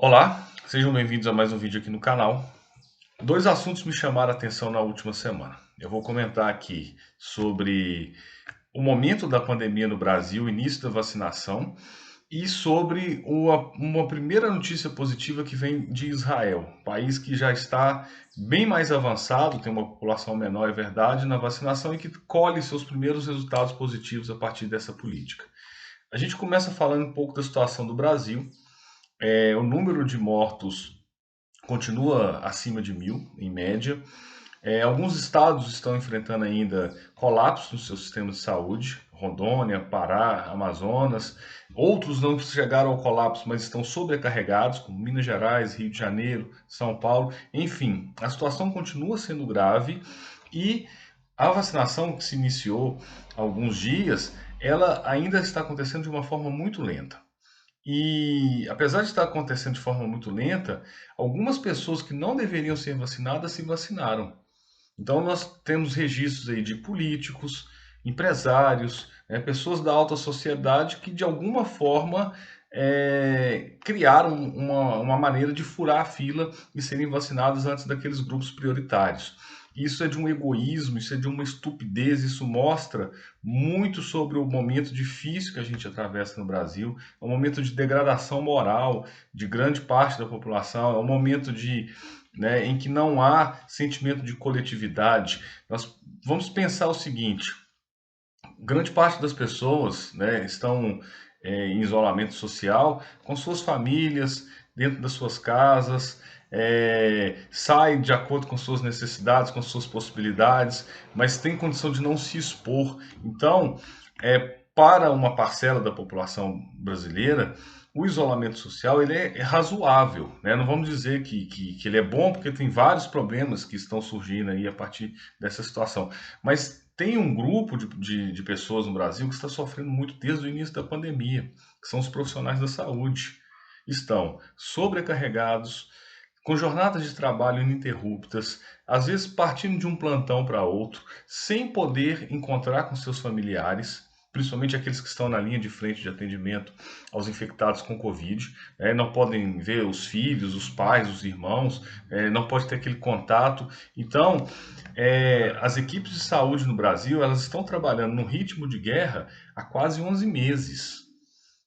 Olá, sejam bem-vindos a mais um vídeo aqui no canal. Dois assuntos me chamaram a atenção na última semana. Eu vou comentar aqui sobre o momento da pandemia no Brasil, o início da vacinação, e sobre uma primeira notícia positiva que vem de Israel, país que já está bem mais avançado, tem uma população menor, é verdade, na vacinação e que colhe seus primeiros resultados positivos a partir dessa política. A gente começa falando um pouco da situação do Brasil. O número de mortos continua acima de 1.000, em média. Alguns estados estão enfrentando ainda colapso no seu sistema de saúde, Rondônia, Pará, Amazonas. Outros não chegaram ao colapso, mas estão sobrecarregados, como Minas Gerais, Rio de Janeiro, São Paulo. Enfim, a situação continua sendo grave e a vacinação que se iniciou há alguns dias, ela ainda está acontecendo de uma forma muito lenta. E apesar de estar acontecendo de forma muito lenta, algumas pessoas que não deveriam ser vacinadas se vacinaram. Então nós temos registros aí de políticos, empresários, né, pessoas da alta sociedade que de alguma forma criaram uma maneira de furar a fila e serem vacinados antes daqueles grupos prioritários. Isso é de um egoísmo, isso é de uma estupidez, isso mostra muito sobre o momento difícil que a gente atravessa no Brasil, é um momento de degradação moral de grande parte da população, é um momento em que não há sentimento de coletividade. Nós vamos pensar o seguinte: grande parte das pessoas, né, estão em isolamento social, com suas famílias, dentro das suas casas, saem de acordo com suas necessidades, com suas possibilidades, mas tem condição de não se expor. Então, para uma parcela da população brasileira, o isolamento social ele é razoável, né? Não vamos dizer que ele é bom, porque tem vários problemas que estão surgindo aí a partir dessa situação. Mas tem um grupo de pessoas no Brasil que está sofrendo muito desde o início da pandemia, que são os profissionais da saúde. Estão sobrecarregados, com jornadas de trabalho ininterruptas, às vezes partindo de um plantão para outro, sem poder encontrar com seus familiares, principalmente aqueles que estão na linha de frente de atendimento aos infectados com Covid, não podem ver os filhos, os pais, os irmãos, não pode ter aquele contato. Então, as equipes de saúde no Brasil, elas estão trabalhando num ritmo de guerra há quase 11 meses.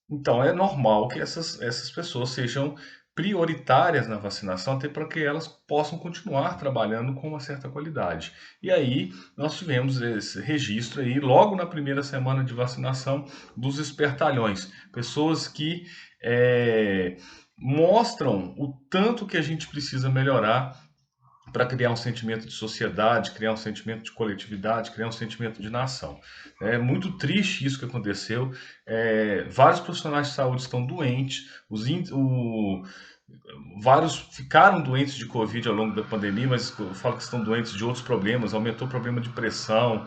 Então, é normal que essas pessoas sejam prioritárias na vacinação, até para que elas possam continuar trabalhando com uma certa qualidade. E aí, nós tivemos esse registro aí, logo na primeira semana de vacinação, dos espertalhões. Pessoas que mostram o tanto que a gente precisa melhorar para criar um sentimento de sociedade, criar um sentimento de coletividade, criar um sentimento de nação. É muito triste isso que aconteceu. Vários profissionais de saúde estão doentes, vários ficaram doentes de Covid ao longo da pandemia, mas eu falo que estão doentes de outros problemas. Aumentou o problema de pressão,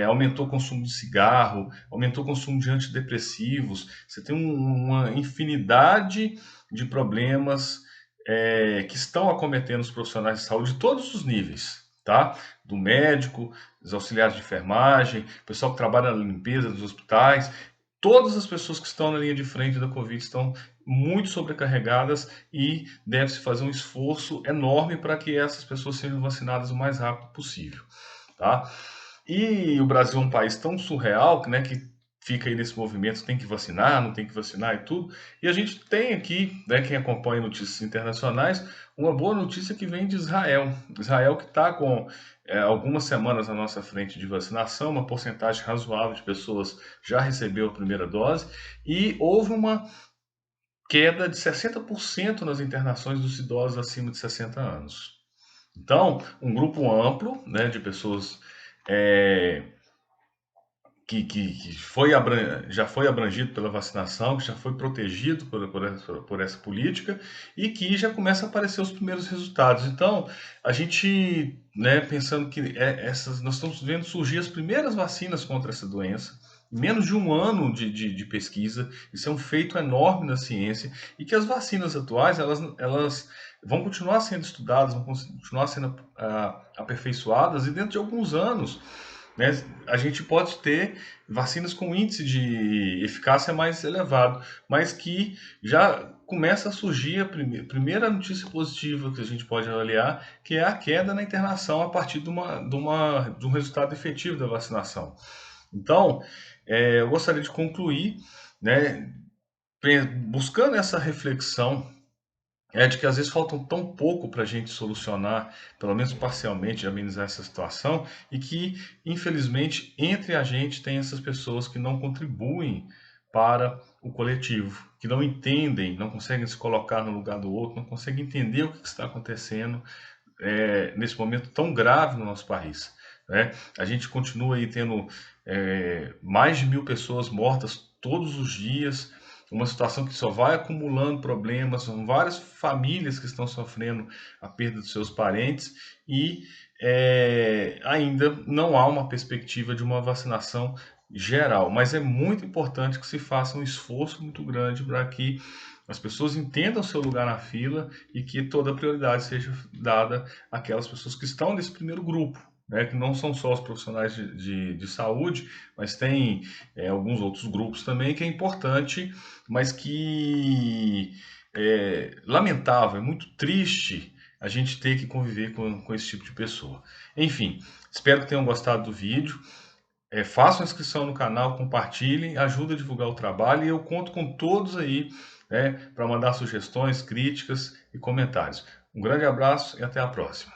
aumentou o consumo de cigarro, aumentou o consumo de antidepressivos. Você tem uma infinidade de problemas que estão acometendo os profissionais de saúde de todos os níveis, tá? Do médico, dos auxiliares de enfermagem, pessoal que trabalha na limpeza dos hospitais, todas as pessoas que estão na linha de frente da Covid estão muito sobrecarregadas e deve-se fazer um esforço enorme para que essas pessoas sejam vacinadas o mais rápido possível, tá? E o Brasil é um país tão surreal, né, que fica aí nesse movimento, tem que vacinar, não tem que vacinar e tudo. E a gente tem aqui, né, quem acompanha notícias internacionais, uma boa notícia que vem de Israel. Israel que está com algumas semanas na nossa frente de vacinação, uma porcentagem razoável de pessoas já recebeu a primeira dose, e houve uma queda de 60% nas internações dos idosos acima de 60 anos. Então, um grupo amplo, né, de pessoas é, que já foi abrangido pela vacinação, que já foi protegido por essa política e que já começa a aparecer os primeiros resultados. Então, a gente, né, pensando que nós estamos vendo surgir as primeiras vacinas contra essa doença, em menos de um ano de pesquisa, isso é um feito enorme na ciência, e que as vacinas atuais, elas vão continuar sendo estudadas, vão continuar sendo aperfeiçoadas, e dentro de alguns anos, né, a gente pode ter vacinas com índice de eficácia mais elevado, mas que já começa a surgir a primeira notícia positiva que a gente pode avaliar, que é a queda na internação a partir de um resultado efetivo da vacinação. Então, eu gostaria de concluir, né, buscando essa reflexão de que às vezes faltam tão pouco para a gente solucionar, pelo menos parcialmente, amenizar essa situação, e que, infelizmente, entre a gente tem essas pessoas que não contribuem para o coletivo, que não entendem, não conseguem se colocar no lugar do outro, não conseguem entender o que está acontecendo nesse momento tão grave no nosso país. Né? A gente continua aí tendo mais de 1.000 pessoas mortas todos os dias, uma situação que só vai acumulando problemas, são várias famílias que estão sofrendo a perda dos seus parentes e ainda não há uma perspectiva de uma vacinação geral, mas é muito importante que se faça um esforço muito grande para que as pessoas entendam seu lugar na fila e que toda a prioridade seja dada àquelas pessoas que estão nesse primeiro grupo, né, que não são só os profissionais de saúde, mas tem alguns outros grupos também que é importante, mas que é lamentável, é muito triste a gente ter que conviver com esse tipo de pessoa. Enfim, espero que tenham gostado do vídeo. Façam inscrição no canal, compartilhem, ajuda a divulgar o trabalho e eu conto com todos aí, né, para mandar sugestões, críticas e comentários. Um grande abraço e até a próxima.